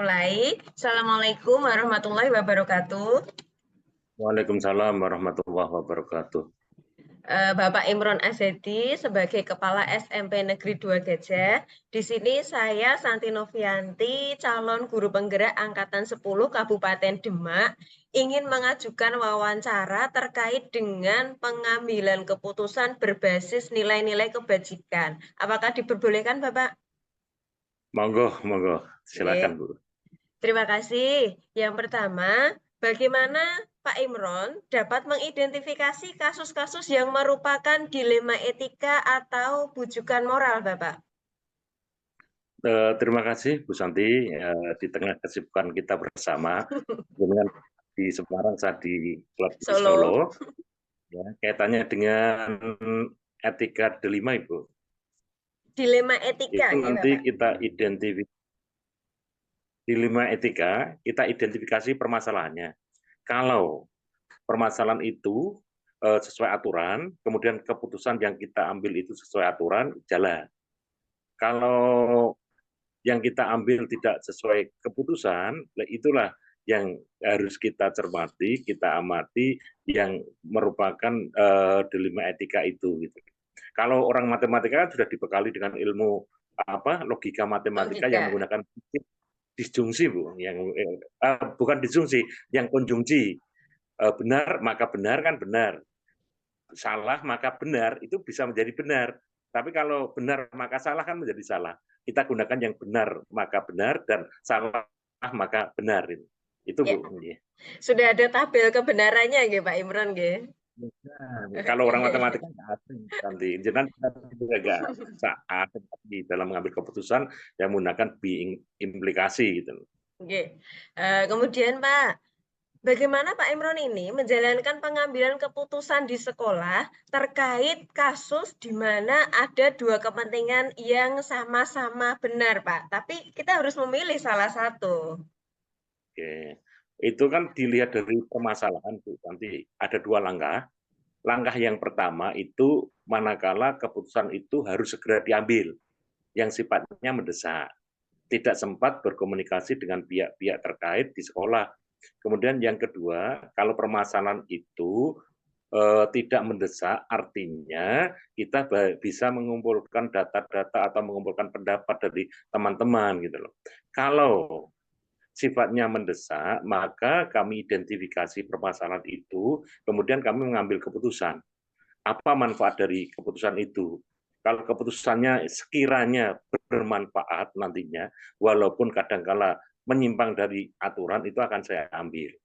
mulai. Assalamualaikum warahmatullahi wabarakatuh. Waalaikumsalam warahmatullahi wabarakatuh. Bapak Imron Azedi sebagai Kepala SMP Negeri 2 Gajah. Di sini saya Santi Novianti, calon guru penggerak Angkatan 10 Kabupaten Demak, ingin mengajukan wawancara terkait dengan pengambilan keputusan berbasis nilai-nilai kebajikan. Apakah diperbolehkan, Bapak? Monggo, monggo. Silakan, Bu. Terima kasih. Yang pertama, bagaimana Pak Imron dapat mengidentifikasi kasus-kasus yang merupakan dilema etika atau bujukan moral, Bapak? Terima kasih, Bu Santi. Di tengah kesibukan kita bersama, dengan di Semarang, saya di Klub di Solo. Solo, ya, kaitannya dengan etika delima, Ibu. Dilema etika, Itu ya, nanti Bapak? kita dilema etika, kita identifikasi permasalahannya. Kalau permasalahan itu sesuai aturan, kemudian keputusan yang kita ambil itu sesuai aturan, jalan. Kalau yang kita ambil tidak sesuai keputusan, itulah yang harus kita cermati, kita amati, yang merupakan dilema etika itu. Gitu. Kalau orang matematika kan sudah dibekali dengan ilmu logika matematika yang menggunakan disjungsi, Bu, yang bukan disjungsi, yang konjungsi. Benar maka benar kan benar, salah maka benar itu bisa menjadi benar. Tapi kalau benar maka salah kan menjadi salah. Kita gunakan yang benar maka benar dan salah maka benar. Itu Ya. Bu. Sudah ada tabel kebenarannya, ya, Pak Imron, ya? Kalau orang matematika nggak asing nanti, jangan juga nggak saat dalam mengambil keputusan yang menggunakan implikasi gitu. Oke. Kemudian Pak, bagaimana Pak Imron ini menjalankan pengambilan keputusan di sekolah terkait kasus di mana ada dua kepentingan yang sama-sama benar, Pak. Tapi kita harus memilih salah satu. Oke, itu kan dilihat dari permasalahan, Bu. Nanti ada dua langkah. Langkah yang pertama itu manakala keputusan itu harus segera diambil, yang sifatnya mendesak. Tidak sempat berkomunikasi dengan pihak-pihak terkait di sekolah. Kemudian yang kedua, kalau permasalahan itu tidak mendesak, artinya kita bisa mengumpulkan data-data atau mengumpulkan pendapat dari teman-teman gitu loh. Kalau sifatnya mendesak, maka kami identifikasi permasalahan itu, kemudian kami mengambil keputusan. Apa manfaat dari keputusan itu? Kalau keputusannya sekiranya bermanfaat nantinya, walaupun kadangkala menyimpang dari aturan, itu akan saya ambil.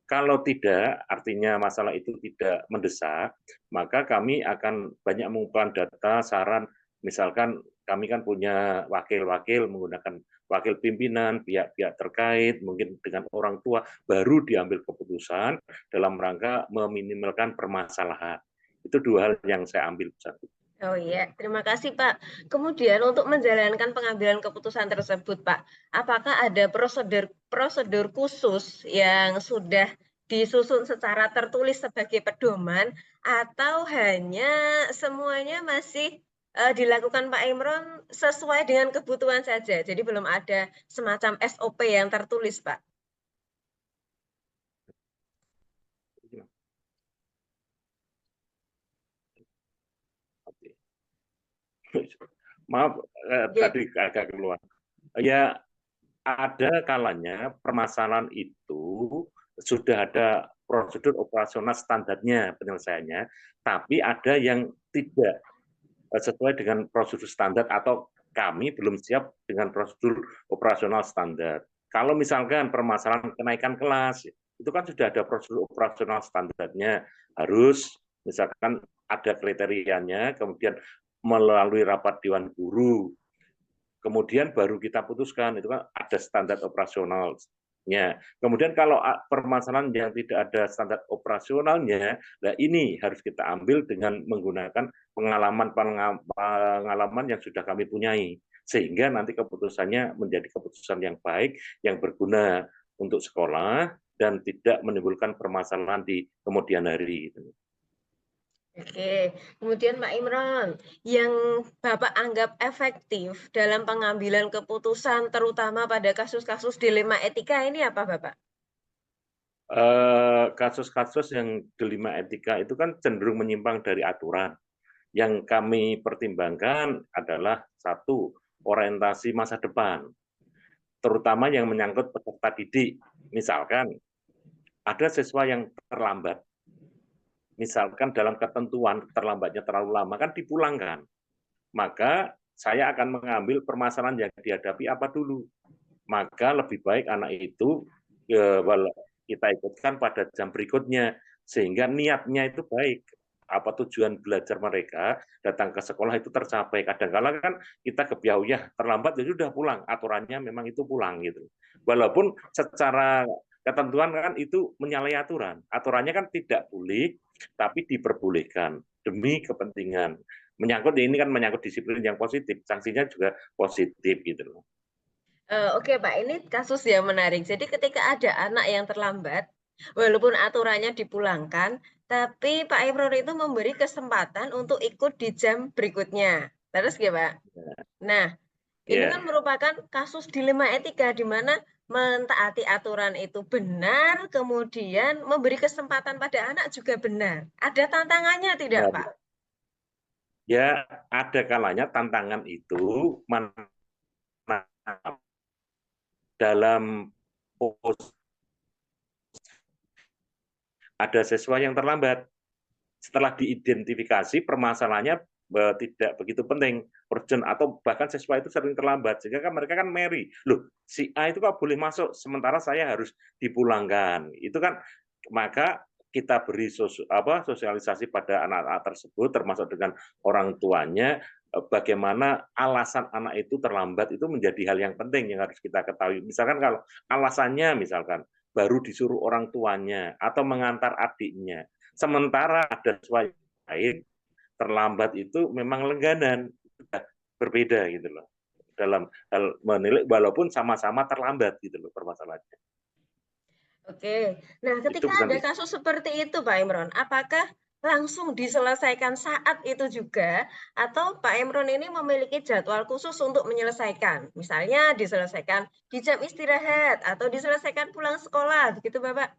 Kalau tidak, artinya masalah itu tidak mendesak, maka kami akan banyak mengumpulkan data, saran, misalkan kami kan punya wakil-wakil menggunakan wakil pimpinan, pihak-pihak terkait, mungkin dengan orang tua, baru diambil keputusan dalam rangka meminimalkan permasalahan. Itu dua hal yang saya ambil satu. Oh iya, terima kasih Pak. Kemudian untuk menjalankan pengambilan keputusan tersebut, Pak, apakah ada prosedur khusus yang sudah disusun secara tertulis sebagai pedoman atau hanya semuanya masih dilakukan Pak Imron sesuai dengan kebutuhan saja? Jadi belum ada semacam SOP yang tertulis, Pak. Maaf, tadi agak keluar. Ya, ada kalanya permasalahan itu sudah ada prosedur operasional standarnya penyelesaiannya, tapi ada yang tidak sesuai dengan prosedur standar atau kami belum siap dengan prosedur operasional standar. Kalau misalkan permasalahan kenaikan kelas, itu kan sudah ada prosedur operasional standarnya, harus misalkan ada kriterianya, kemudian melalui rapat dewan guru, kemudian baru kita putuskan, itu kan ada standar operasionalnya. Kemudian kalau permasalahan yang tidak ada standar operasionalnya, nah ini harus kita ambil dengan menggunakan pengalaman yang sudah kami punyai, sehingga nanti keputusannya menjadi keputusan yang baik, yang berguna untuk sekolah, dan tidak menimbulkan permasalahan di kemudian hari. Oke, kemudian Pak Imron, yang Bapak anggap efektif dalam pengambilan keputusan terutama pada kasus-kasus dilema etika ini apa, Bapak? Kasus-kasus yang dilema etika itu kan cenderung menyimpang dari aturan. Yang kami pertimbangkan adalah satu, orientasi masa depan, terutama yang menyangkut peserta didik. Misalkan ada siswa yang terlambat, misalkan dalam ketentuan terlambatnya terlalu lama kan dipulangkan. Maka saya akan mengambil permasalahan yang dihadapi apa dulu. Maka lebih baik anak itu kita ikutkan pada jam berikutnya sehingga niatnya itu baik, apa tujuan belajar mereka datang ke sekolah itu tercapai. Kadang-kala kan kita kebiau ya terlambat ya sudah pulang, aturannya memang itu pulang gitu. Walaupun secara ketentuan kan itu menyalahi aturan, aturannya kan tidak boleh tapi diperbolehkan demi kepentingan menyangkut ini kan menyangkut disiplin yang positif, sanksinya juga positif gitu loh. Oke Pak, ini kasus yang menarik. Jadi ketika ada anak yang terlambat, walaupun aturannya dipulangkan, tapi Pak Imron itu memberi kesempatan untuk ikut di jam berikutnya. Terus gimana, Pak? Nah, ini kan Ya, merupakan kasus dilema etika di mana mentaati aturan itu benar, kemudian memberi kesempatan pada anak juga benar. Ada tantangannya tidak, ya, Pak? ya ada kalanya tantangan itu mana dalam ada siswa yang terlambat. Setelah diidentifikasi permasalahannya tidak begitu penting, urgent atau bahkan siswa itu sering terlambat sehingga kan mereka kan meri. Loh, si A itu kok boleh masuk sementara saya harus dipulangkan. Itu kan maka kita beri sosialisasi pada anak-anak tersebut termasuk dengan orang tuanya bagaimana alasan anak itu terlambat itu menjadi hal yang penting yang harus kita ketahui. Misalkan kalau alasannya misalkan baru disuruh orang tuanya atau mengantar adiknya. Sementara ada siswa lain terlambat itu memang lengganan, berbeda gitu loh. Dalam hal menilai walaupun sama-sama terlambat gitu loh permasalahannya. Oke. Nah, Itu ketika bukan ada kasus seperti itu, Pak Imron, apakah langsung diselesaikan saat itu juga, atau Pak Imron ini memiliki jadwal khusus untuk menyelesaikan? Misalnya diselesaikan di jam istirahat, atau diselesaikan pulang sekolah, begitu Bapak?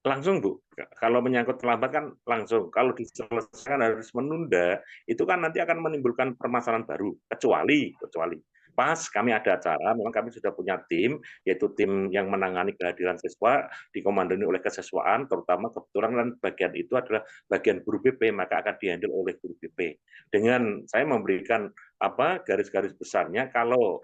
langsung Bu. Kalau menyangkut terlambat kan langsung. Kalau diselesaikan harus menunda, itu kan nanti akan menimbulkan permasalahan baru. Kecuali pas kami ada acara, memang kami sudah punya tim, yaitu tim yang menangani kehadiran siswa, dikomandoi oleh kesiswaan, terutama kebetulan kan bagian itu adalah bagian guru BP, maka akan dihandle oleh guru BP. Dengan saya memberikan garis-garis besarnya, kalau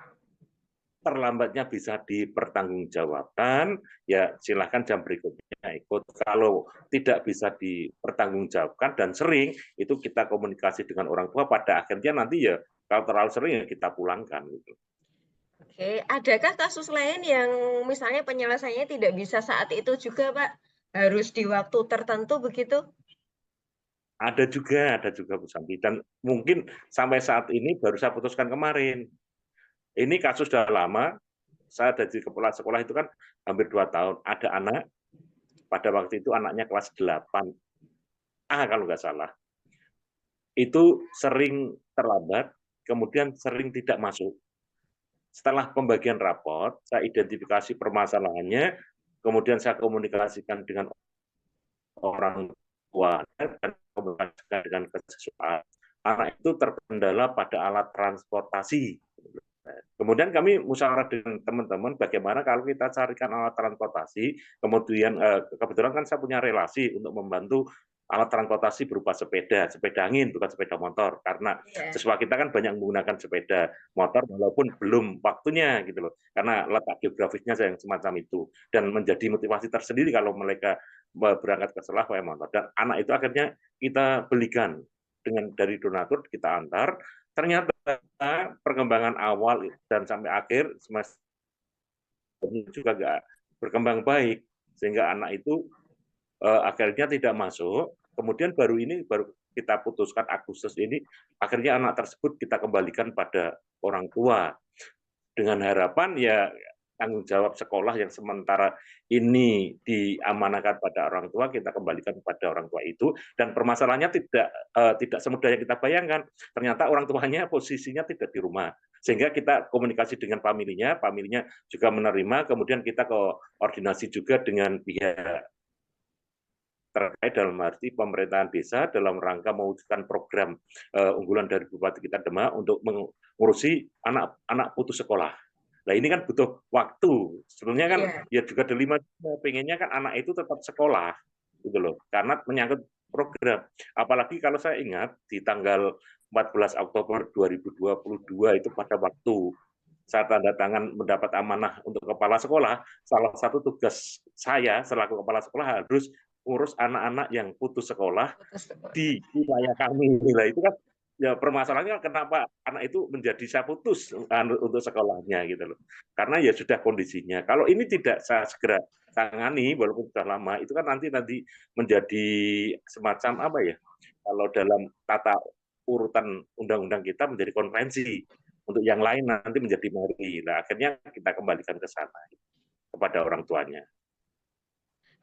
terlambatnya bisa dipertanggungjawabkan, ya silahkan jam berikutnya ikut. Kalau tidak bisa dipertanggungjawabkan dan sering, itu kita komunikasi dengan orang tua, pada akhirnya nanti ya kalau terlalu sering ya kita pulangkan. Gitu. Oke, adakah kasus lain yang misalnya penyelesaiannya tidak bisa saat itu juga, Pak? Harus di waktu tertentu begitu? Ada juga Bu Santi. Dan mungkin sampai saat ini baru saya putuskan kemarin. Ini kasus sudah lama, saya ada di kepala sekolah itu kan hampir 2 tahun. Ada anak, pada waktu itu anaknya kelas 8 A kalau nggak salah. Itu sering terlambat, kemudian sering tidak masuk. Setelah pembagian raport, saya identifikasi permasalahannya, kemudian saya komunikasikan dengan orang tua dan komunikasikan dengan kesiswaan. Anak itu terkendala pada alat transportasi. Kemudian kami musyawarah dengan teman-teman bagaimana kalau kita carikan alat transportasi, kemudian kebetulan kan saya punya relasi untuk membantu alat transportasi berupa sepeda angin bukan sepeda motor, karena Iya. siswa kita kan banyak menggunakan sepeda motor walaupun belum waktunya gitu loh, karena letak geografisnya yang semacam itu dan menjadi motivasi tersendiri kalau mereka berangkat ke sekolah pakai motor dan anak itu akhirnya kita belikan dengan dari donatur kita antar. Ternyata perkembangan awal dan sampai akhir semester juga nggak berkembang baik sehingga anak itu akhirnya tidak masuk. Kemudian baru kita putuskan Agustus ini akhirnya anak tersebut kita kembalikan pada orang tua dengan harapan ya tanggung jawab sekolah yang sementara ini diamanahkan pada orang tua, kita kembalikan kepada orang tua itu, dan permasalahannya tidak semudah yang kita bayangkan. Ternyata orang tuanya posisinya tidak di rumah, sehingga kita komunikasi dengan familinya juga menerima, kemudian kita koordinasi juga dengan pihak terkait dalam arti pemerintahan desa dalam rangka mewujudkan program unggulan dari Bupati kita Demak untuk mengurusi anak putus sekolah. Nah ini kan butuh waktu. Sebenarnya kan Iya. ya juga delima, pengennya kan anak itu tetap sekolah, gitu loh. Karena menyangkut program. Apalagi kalau saya ingat di tanggal 14 Oktober 2022 itu pada waktu saat tanda tangan mendapat amanah untuk kepala sekolah, salah satu tugas saya selaku kepala sekolah harus urus anak-anak yang putus sekolah Putus sekolah. di wilayah kami. Nah, itu kan ya permasalahannya kenapa anak itu menjadi saya putus untuk sekolahnya gitu loh. Karena ya sudah kondisinya. Kalau ini tidak saya segera tangani walaupun sudah lama, itu kan nanti menjadi semacam apa ya? Kalau dalam tata urutan undang-undang kita menjadi konvensi. Untuk yang lain nanti menjadi mari. Nah, akhirnya kita kembalikan ke sana kepada orang tuanya.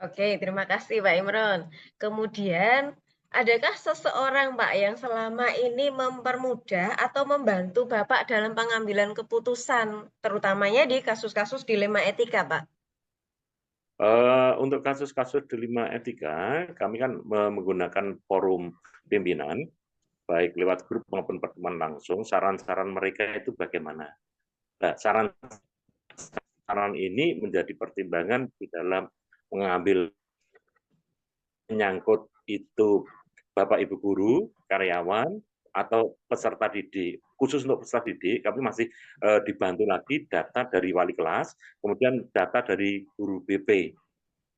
Oke, terima kasih Pak Imron. Kemudian, adakah seseorang Pak yang selama ini mempermudah atau membantu Bapak dalam pengambilan keputusan, terutamanya di kasus-kasus dilema etika, Pak? Untuk kasus-kasus dilema etika, kami kan menggunakan forum pimpinan, baik lewat grup maupun pertemuan langsung, saran-saran mereka itu bagaimana. Nah, saran ini menjadi pertimbangan di dalam mengambil menyangkut itu Bapak Ibu guru, karyawan, atau peserta didik. Khusus untuk peserta didik, kami masih dibantu lagi data dari wali kelas, kemudian data dari guru BP.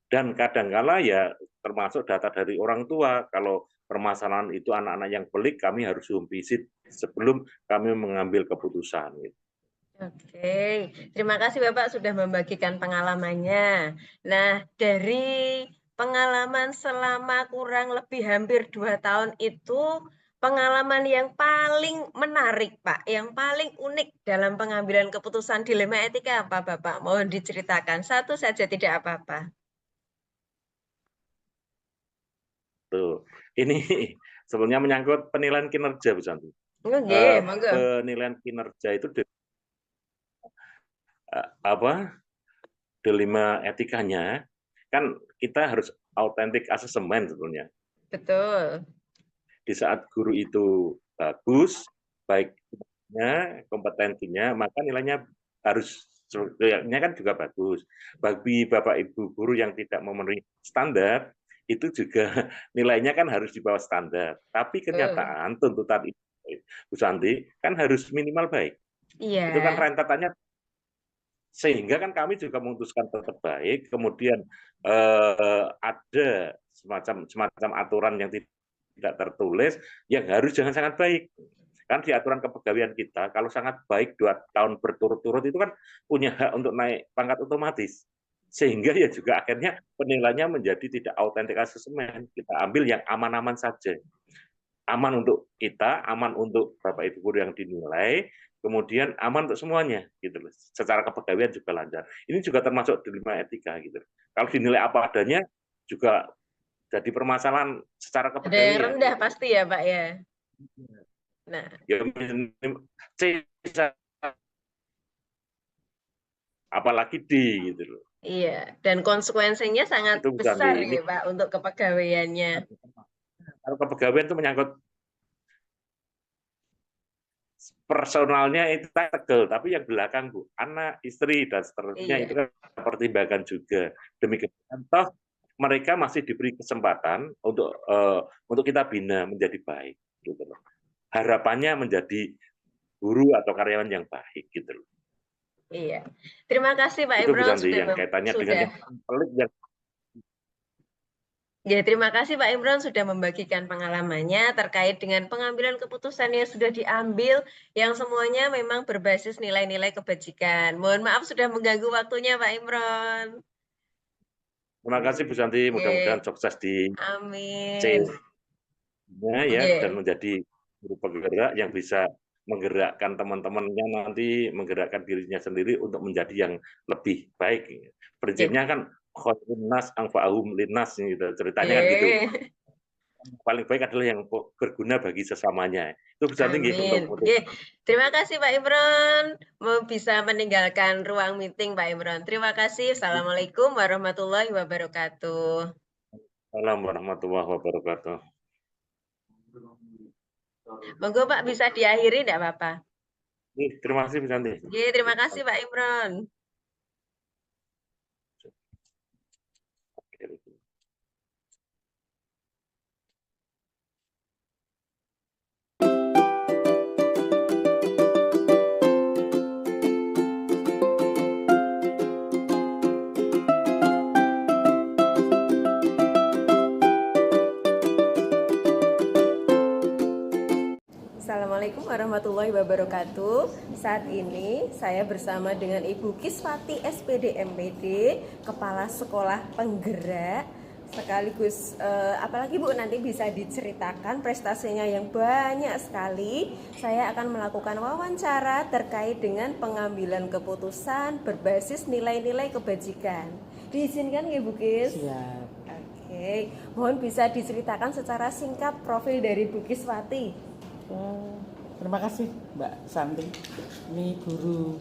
Dan kadangkala ya termasuk data dari orang tua. Kalau permasalahan itu anak-anak yang pelik, kami harus home visit sebelum kami mengambil keputusan. Oke, terima kasih Bapak sudah membagikan pengalamannya. Nah, dari pengalaman selama kurang lebih hampir 2 tahun itu, pengalaman yang paling menarik Pak, yang paling unik dalam pengambilan keputusan dilema etika apa Bapak? Mohon diceritakan, satu saja tidak apa-apa. Tuh. Ini sebenarnya menyangkut penilaian kinerja, Bu Santi. Oke, monggo. Penilaian kinerja itu apa? Dilema etikanya kan kita harus authentic assessment sebenarnya. Betul. Di saat guru itu bagus, baiknya, kompetensinya, maka nilainya harus kayaknya kan juga bagus. Bagi Bapak Ibu guru yang tidak memenuhi standar, itu juga nilainya kan harus di bawah standar. Tapi Betul. kenyataan tuntutan itu, Bu Santi, kan harus minimal baik. Itu kan Iya. rentetannya, sehingga kan kami juga memutuskan tetap baik, kemudian ada semacam aturan yang tidak tertulis yang harus jangan sangat baik. Kan di aturan kepegawaian kita, kalau sangat baik 2 tahun berturut-turut itu kan punya hak untuk naik pangkat otomatis. Sehingga ya juga akhirnya penilaiannya menjadi tidak authentic assessment. Kita ambil yang aman-aman saja. Aman untuk kita, aman untuk Bapak Ibu guru yang dinilai, kemudian aman untuk semuanya gitu loh. Secara kepegawaian juga lancar. Ini juga termasuk dilema etika gitu. Kalau dinilai apa adanya juga jadi permasalahan secara Ada yang kepegawaian rendah gitu loh. pasti ya Pak ya. Nah, Ya C apalagi D gitu loh. iya, dan konsekuensinya sangat Itu bukan besar ini ya Pak untuk kepegawaiannya. kalau kepegawaian itu menyangkut personalnya itu tegel, tapi yang belakang Bu, anak, istri dan seterusnya itu Iya, kan pertimbangan juga. Demikian toh mereka masih diberi kesempatan untuk kita bina menjadi baik gitu loh. Harapannya menjadi guru atau karyawan yang baik gitu loh. iya. Terima kasih Pak Itu Bu Imron Santi yang kaitannya dengan sudah yang pelik yang ya, terima kasih Pak Imron sudah membagikan pengalamannya terkait dengan pengambilan keputusan yang sudah diambil yang semuanya memang berbasis nilai-nilai kebajikan. Mohon maaf sudah mengganggu waktunya Pak Imron. terima kasih Bu Santi, mudah-mudahan Oke, sukses di amin. change-nya ya dan Oke. menjadi guru penggerak yang bisa menggerakkan teman-temannya nanti, menggerakkan dirinya sendiri untuk menjadi yang lebih baik. Oke. Prinsipnya kan khairun nas anfa'uhum linnas gitu, ceritanya kan gitu. Oke. Paling baik adalah yang berguna bagi sesamanya. Itu bisa tinggi Amin. untuk Oke. Terima kasih Pak Imron. Mau bisa meninggalkan ruang meeting Pak Imron. Terima kasih. Assalamualaikum warahmatullahi wabarakatuh. Assalamualaikum warahmatullahi wabarakatuh. Monggo Pak bisa diakhiri tidak apa-apa. Terima kasih Mas Santi. Oke, terima kasih Pak Imron. Assalamualaikum warahmatullahi wabarakatuh. Saat ini saya bersama dengan Ibu Kiswati SPD MPD, Kepala Sekolah Penggerak. Sekaligus apalagi Bu nanti bisa diceritakan prestasinya yang banyak sekali. Saya akan melakukan wawancara terkait dengan pengambilan keputusan berbasis nilai-nilai kebajikan. Diizinkan ya Bu Kis? Siap. Oke, mohon bisa diceritakan secara singkat profil dari Bu Kiswati. Terima kasih Mbak Santi. Ini guru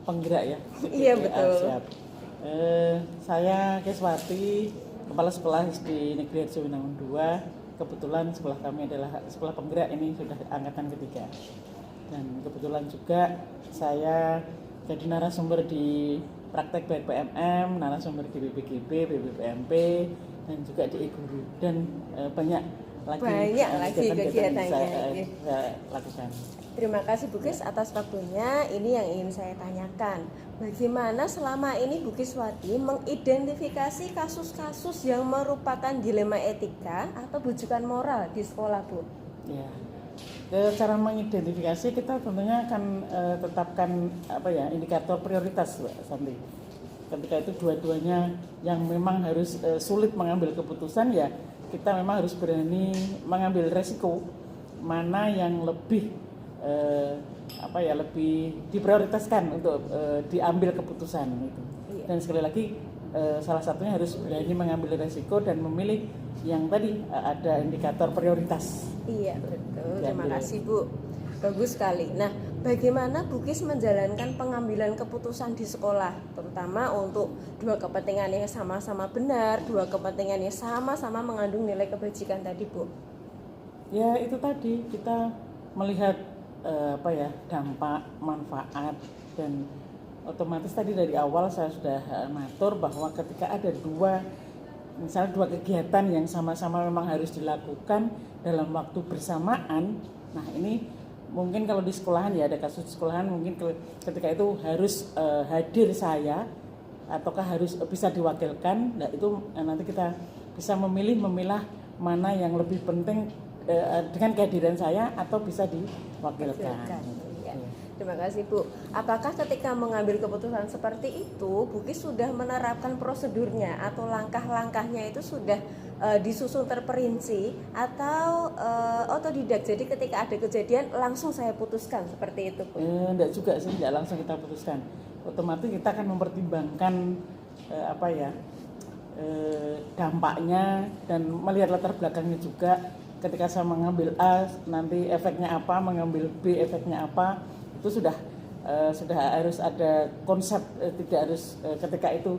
penggerak ya. Iya betul. Siap. Saya Kiswati, Kepala Sekolah SD Negeri Harjowinangun 2. Kebetulan sekolah kami adalah sekolah penggerak, ini sudah angkatan ketiga. Dan kebetulan juga saya jadi narasumber di praktek BPMM, narasumber di BPGB, BBPMP, dan juga di e-guru. Dan banyak lagi kegiatannya saya lakukan. Terima kasih Bu Kis atas waktunya. Ini yang ingin saya tanyakan. Bagaimana selama ini Bu Kiswati mengidentifikasi kasus-kasus yang merupakan dilema etika atau bujukan moral di sekolah, Bu? Ya. Cara mengidentifikasi kita tentunya akan tetapkan indikator prioritas, Mbak Santi. Ketika itu dua-duanya yang memang harus sulit mengambil keputusan, ya kita memang harus berani mengambil resiko mana yang lebih lebih diprioritaskan untuk diambil keputusan itu. Dan sekali lagi salah satunya harus berani mengambil resiko dan memilih yang tadi ada indikator prioritas. Iya betul. Terima kasih Bu. Bagus sekali. Nah, bagaimana Bu Kis menjalankan pengambilan keputusan di sekolah, terutama untuk dua kepentingan yang sama-sama benar, dua kepentingan yang sama-sama mengandung nilai kebajikan tadi, Bu? Ya itu tadi, kita melihat dampak, manfaat, dan otomatis tadi dari awal saya sudah mengatur bahwa ketika ada dua kegiatan yang sama-sama memang harus dilakukan dalam waktu bersamaan, nah ini mungkin kalau di sekolahan ya ada kasus di sekolahan mungkin ketika itu harus hadir saya ataukah harus bisa diwakilkan. Nah itu nanti kita bisa memilah mana yang lebih penting dengan kehadiran saya atau bisa diwakilkan. Ya. Terima kasih Bu. Apakah ketika mengambil keputusan seperti itu Bu Kis sudah menerapkan prosedurnya atau langkah-langkahnya itu sudah disusun terperinci atau otodidak? Jadi ketika ada kejadian langsung saya putuskan seperti itu Bu? Enggak juga sih, enggak langsung kita putuskan. Otomatis kita akan mempertimbangkan dampaknya dan melihat latar belakangnya juga. Ketika saya mengambil A nanti efeknya apa, mengambil B efeknya apa, itu sudah harus ada konsep, tidak harus ketika itu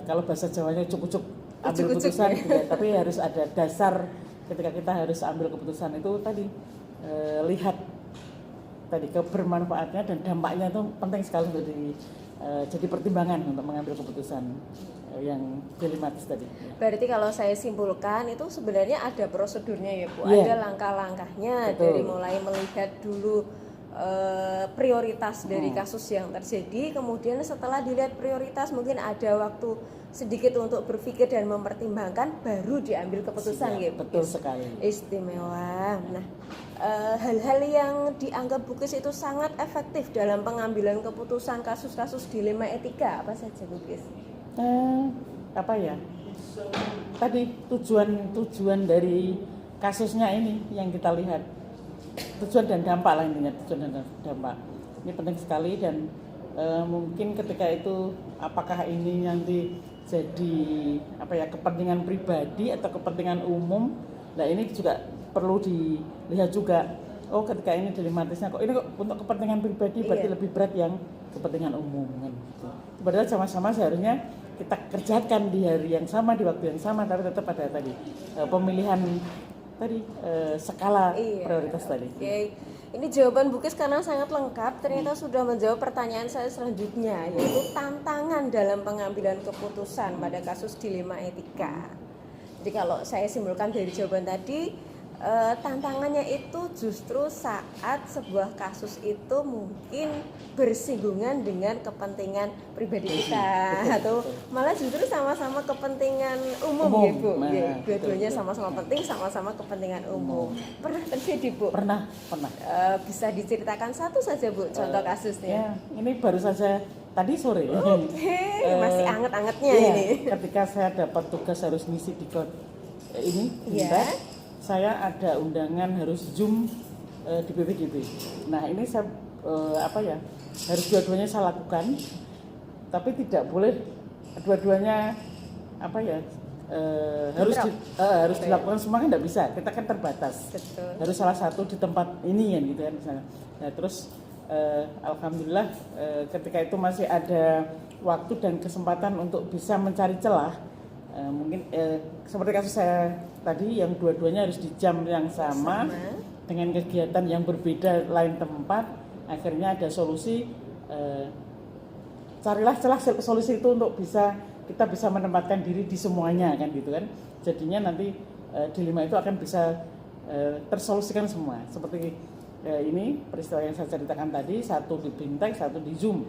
kalau bahasa Jawanya cukup ambil keputusan ya, tapi harus ada dasar ketika kita harus ambil keputusan itu tadi lihat tadi kebermanfaatnya dan dampaknya itu penting sekali untuk jadi pertimbangan untuk mengambil keputusan yang dilematis tadi. Berarti kalau saya simpulkan itu sebenarnya ada prosedurnya ya Bu, yeah. Ada langkah-langkahnya. Betul. Dari mulai melihat dulu prioritas dari kasus yang terjadi, kemudian setelah dilihat prioritas mungkin ada waktu sedikit untuk berpikir dan mempertimbangkan, baru diambil keputusan ya. Betul sekali. Istimewa. Nah, hal-hal yang dianggap Bu Kis itu sangat efektif dalam pengambilan keputusan kasus-kasus dilema etika apa saja Bu Kis? Tadi tujuan dari kasusnya ini yang kita lihat. tujuan dan dampak lah intinya, tujuan dan dampak. Ini penting sekali dan mungkin ketika itu apakah ini nanti jadi kepentingan pribadi atau kepentingan umum. Nah ini juga perlu dilihat juga. Oh ketika ini dilematisnya kok ini kok untuk kepentingan pribadi berarti lebih berat yang kepentingan umum kan gitu. Padahal sama-sama seharusnya kita kerjakan di hari yang sama, di waktu yang sama, tapi tetap ada tadi pemilihan tadi skala prioritas tadi. Ini jawaban Bukis karena sangat lengkap, ternyata sudah menjawab pertanyaan saya selanjutnya, yaitu tantangan dalam pengambilan keputusan pada kasus dilema etika. Jadi kalau saya simpulkan dari jawaban tadi, tantangannya itu justru saat sebuah kasus itu mungkin bersinggungan dengan kepentingan pribadi kita atau malah justru sama-sama kepentingan umum ya Bu. Dua-duanya sama-sama penting, sama-sama kepentingan umum. Pernah terjadi Bu? Pernah. Bisa diceritakan satu saja Bu contoh kasusnya? Ya, ini baru saja tadi sore. Masih anget-angetnya ini. Ketika saya dapat tugas harus ngisi di ini, saya ada undangan harus Zoom di BPDB. Nah ini saya harus dua-duanya saya lakukan, tapi tidak boleh dua-duanya harus dilakukan semua kan tidak bisa. Kita kan terbatas. Betul. Harus salah satu di tempat ini kan gitu kan misalnya. Nah terus alhamdulillah ketika itu masih ada waktu dan kesempatan untuk bisa mencari celah. Mungkin seperti kasus saya tadi yang dua-duanya harus di jam yang sama dengan kegiatan yang berbeda lain tempat, akhirnya ada solusi, carilah celah solusi itu untuk kita bisa menempatkan diri di semuanya kan gitu kan, jadinya nanti dilema itu akan bisa tersolusikan semua seperti ini peristiwa yang saya ceritakan tadi, satu di Bintek, satu di Zoom.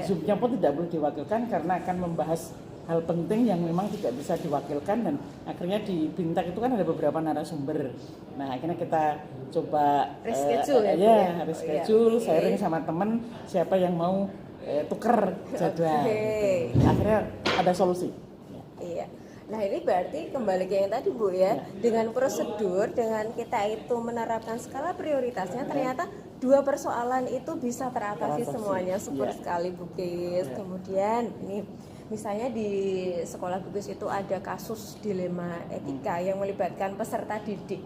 Zoom-nya pun tidak boleh diwakilkan karena akan membahas hal penting yang memang tidak bisa diwakilkan dan akhirnya di Bintek itu kan ada beberapa narasumber. Nah akhirnya kita coba reschedule, sharing sama teman siapa yang mau tuker jadwal. Akhirnya ada solusi. Iya. Nah ini berarti kembali ke yang tadi Bu ya, dengan prosedur, dengan kita itu menerapkan skala prioritasnya, ternyata dua persoalan itu bisa teratasi semuanya. Super sekali Bu Kis. Kemudian ini misalnya di sekolah Bukis itu ada kasus dilema etika yang melibatkan peserta didik.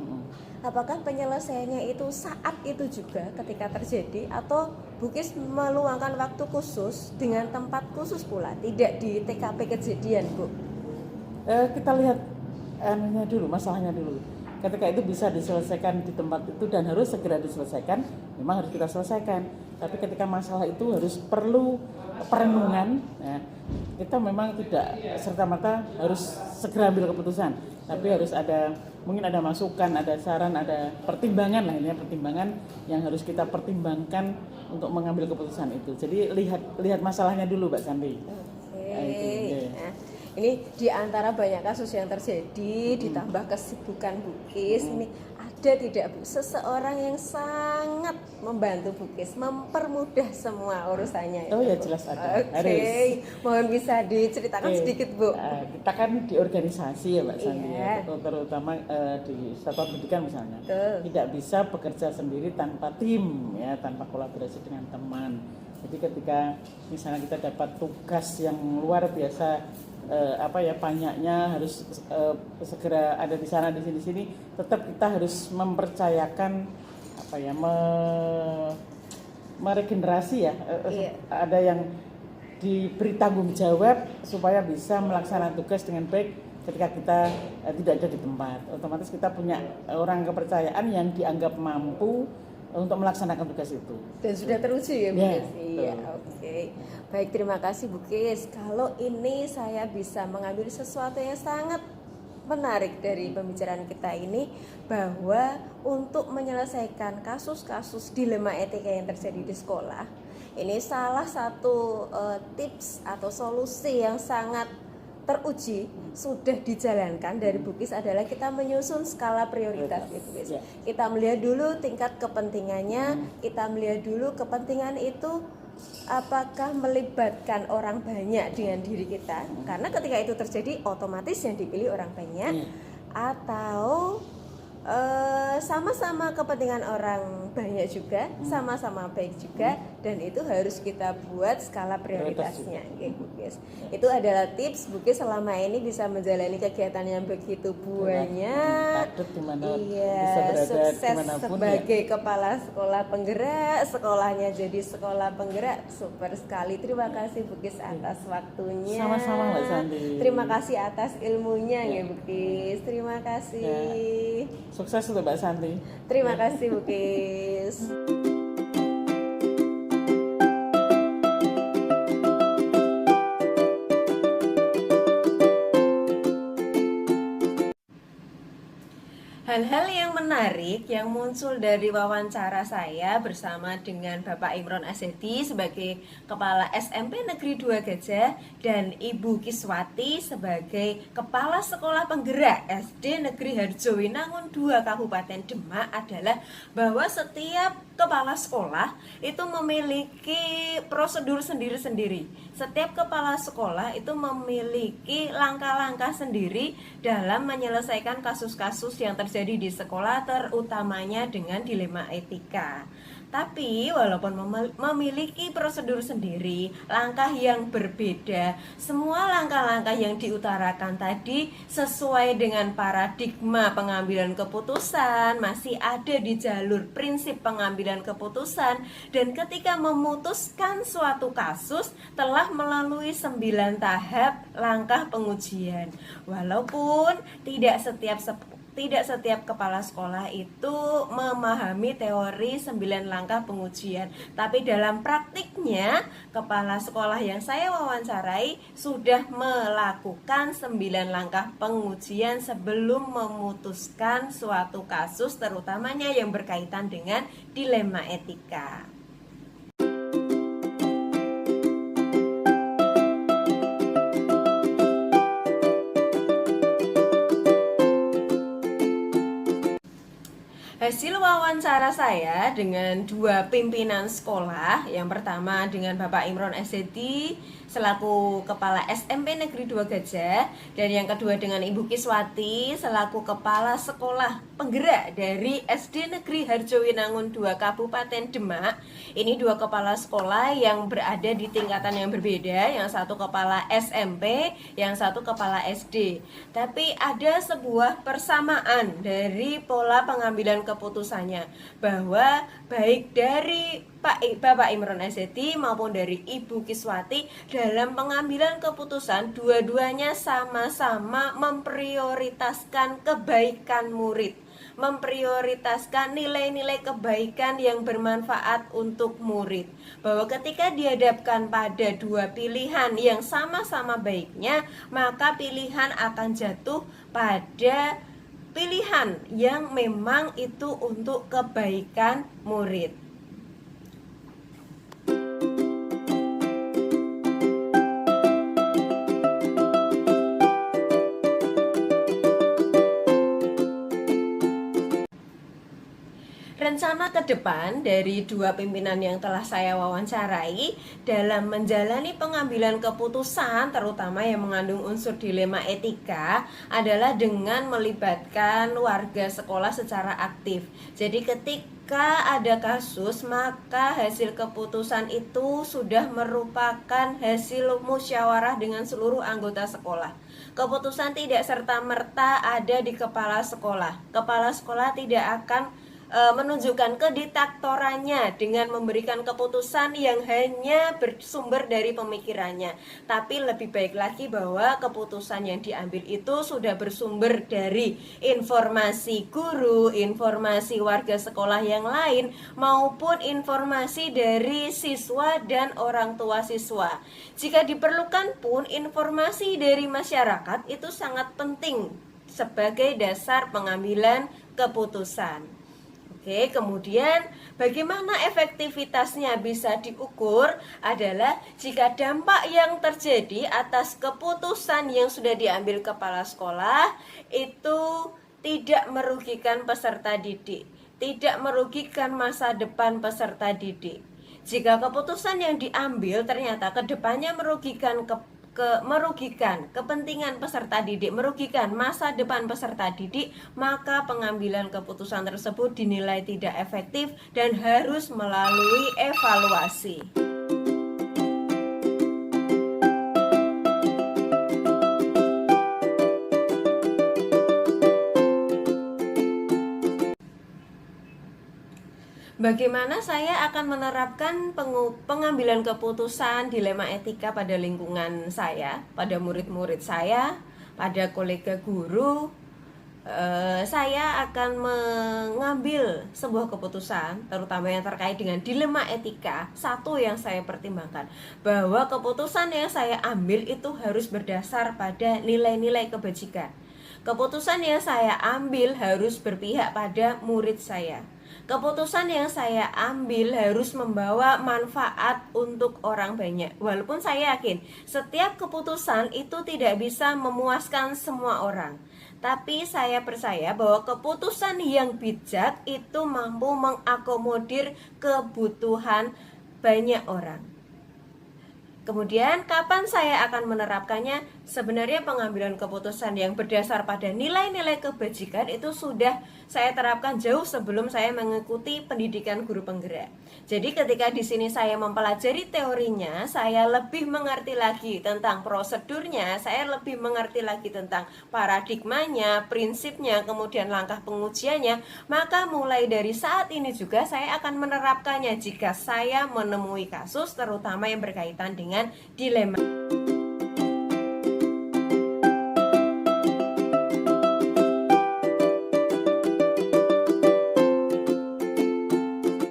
Apakah penyelesaiannya itu saat itu juga ketika terjadi atau Bukis meluangkan waktu khusus dengan tempat khusus pula, tidak di TKP kejadian Bu? Kita lihat masalahnya dulu. Ketika itu bisa diselesaikan di tempat itu dan harus segera diselesaikan, memang harus kita selesaikan. Tapi ketika masalah itu perlu perenungan, kita memang tidak serta-merta harus segera ambil keputusan. Tapi harus mungkin ada masukan, ada saran, ada pertimbangan lah, ini pertimbangan yang harus kita pertimbangkan untuk mengambil keputusan itu. Jadi lihat masalahnya dulu, Mbak Santi. Ini di antara banyak kasus yang terjadi, ditambah kesibukan Bukis, ini ada tidak Bu, seseorang yang sangat membantu Bukis, mempermudah semua urusannya? Oh ya jelas ada. Mohon bisa diceritakan sedikit Bu. Kita kan di organisasi ya Mbak Santi, terutama di satuan pendidikan misalnya. Tidak bisa bekerja sendiri tanpa tim, ya, tanpa kolaborasi dengan teman. Jadi ketika misalnya kita dapat tugas yang luar biasa, banyaknya harus segera ada di sana di sini, tetap kita harus mempercayakan meregenerasi ya, ada yang diberi tanggung jawab supaya bisa melaksanakan tugas dengan baik ketika kita tidak ada di tempat. Otomatis kita punya orang kepercayaan yang dianggap mampu untuk melaksanakan tugas itu. Dan sudah teruji ya Bu Kis? Iya, oke. Baik, terima kasih Bu Kis. Kalau ini saya bisa mengambil sesuatu yang sangat menarik dari pembicaraan kita ini, bahwa untuk menyelesaikan kasus-kasus dilema etika yang terjadi di sekolah, ini salah satu tips atau solusi yang sangat teruji sudah dijalankan dari Bukis adalah kita menyusun skala prioritas gitu guys. Kita melihat dulu tingkat kepentingannya, kita melihat dulu kepentingan itu apakah melibatkan orang banyak dengan diri kita, karena ketika itu terjadi otomatis yang dipilih orang banyak, atau sama-sama kepentingan orang banyak juga, sama-sama baik juga, dan itu harus kita buat skala prioritasnya. Oke, Bukis. Itu adalah tips Bukis selama ini bisa menjalani kegiatan yang begitu banyak. Padat dimana Iya, bisa berada sukses dimanapun sebagai kepala sekolah penggerak, sekolahnya jadi sekolah penggerak, super sekali. Terima kasih Bukis atas waktunya. Sama-sama Mbak Santi. Terima kasih atas ilmunya ya Bukis. Terima kasih. Sukses untuk Mbak Santi. Terima kasih Bukis. Hal-hal yang menarik yang muncul dari wawancara saya bersama dengan Bapak Imron Azedi sebagai Kepala SMP Negeri 2 Gajah dan Ibu Kiswati sebagai Kepala Sekolah Penggerak SD Negeri Harjowinangun 2 Kabupaten Demak adalah bahwa setiap kepala sekolah itu memiliki prosedur sendiri-sendiri. Setiap kepala sekolah itu memiliki langkah-langkah sendiri dalam menyelesaikan kasus-kasus yang terjadi di sekolah, terutamanya dengan dilema etika. Tapi walaupun memiliki prosedur sendiri, langkah yang berbeda, semua langkah-langkah yang diutarakan tadi sesuai dengan paradigma pengambilan keputusan, masih ada di jalur prinsip pengambilan keputusan, dan ketika memutuskan suatu kasus telah melalui 9 tahap langkah pengujian. Walaupun tidak setiap kepala sekolah itu memahami teori 9 langkah pengujian, tapi dalam praktiknya kepala sekolah yang saya wawancarai sudah melakukan 9 langkah pengujian sebelum memutuskan suatu kasus, terutamanya yang berkaitan dengan dilema etika. Hasil wawancara saya dengan 2 pimpinan sekolah, yang pertama dengan Bapak Imron Azedi selaku Kepala SMP Negeri 2 Gajah, dan yang kedua dengan Ibu Kiswati selaku Kepala Sekolah Penggerak dari SD Negeri Harjowinangun 2 Kabupaten Demak. Ini 2 kepala sekolah yang berada di tingkatan yang berbeda, yang satu kepala SMP, yang satu kepala SD. Tapi ada sebuah persamaan dari pola pengambilan keputusannya, bahwa baik dari Bapak Imron Azedi maupun dari Ibu Kiswati dalam pengambilan keputusan dua-duanya sama-sama memprioritaskan kebaikan murid, memprioritaskan nilai-nilai kebaikan yang bermanfaat untuk murid. Bahwa ketika dihadapkan pada 2 pilihan yang sama-sama baiknya, maka pilihan akan jatuh pada pilihan yang memang itu untuk kebaikan murid. Rencana ke depan dari 2 pimpinan yang telah saya wawancarai dalam menjalani pengambilan keputusan, terutama yang mengandung unsur dilema etika, adalah dengan melibatkan warga sekolah secara aktif. Jadi ketika ada kasus, maka hasil keputusan itu sudah merupakan hasil musyawarah dengan seluruh anggota sekolah. Keputusan tidak serta-merta ada di kepala sekolah. Kepala sekolah tidak akan menunjukkan kediktatoranya dengan memberikan keputusan yang hanya bersumber dari pemikirannya. Tapi lebih baik lagi bahwa keputusan yang diambil itu sudah bersumber dari informasi guru, informasi warga sekolah yang lain, maupun informasi dari siswa dan orang tua siswa. Jika diperlukan pun informasi dari masyarakat itu sangat penting sebagai dasar pengambilan keputusan. Oke, kemudian bagaimana efektivitasnya bisa diukur adalah jika dampak yang terjadi atas keputusan yang sudah diambil kepala sekolah itu tidak merugikan peserta didik, tidak merugikan masa depan peserta didik. Jika keputusan yang diambil ternyata kedepannya merugikan merugikan kepentingan peserta didik, merugikan masa depan peserta didik, maka pengambilan keputusan tersebut dinilai tidak efektif dan harus melalui evaluasi. Bagaimana saya akan menerapkan pengambilan keputusan dilema etika pada lingkungan saya, pada murid-murid saya, pada kolega guru? Saya akan mengambil sebuah keputusan, terutama yang terkait dengan dilema etika. Satu yang saya pertimbangkan, bahwa keputusan yang saya ambil itu harus berdasar pada nilai-nilai kebajikan. Keputusan yang saya ambil harus berpihak pada murid saya. Keputusan yang saya ambil harus membawa manfaat untuk orang banyak. Walaupun saya yakin setiap keputusan itu tidak bisa memuaskan semua orang, tapi saya percaya bahwa keputusan yang bijak itu mampu mengakomodir kebutuhan banyak orang. Kemudian kapan saya akan menerapkannya? Sebenarnya pengambilan keputusan yang berdasar pada nilai-nilai kebajikan itu sudah saya terapkan jauh sebelum saya mengikuti pendidikan guru penggerak. Jadi ketika di sini saya mempelajari teorinya, saya lebih mengerti lagi tentang prosedurnya, saya lebih mengerti lagi tentang paradigmanya, prinsipnya, kemudian langkah pengujiannya. Maka mulai dari saat ini juga saya akan menerapkannya jika saya menemui kasus terutama yang berkaitan dengan dilema.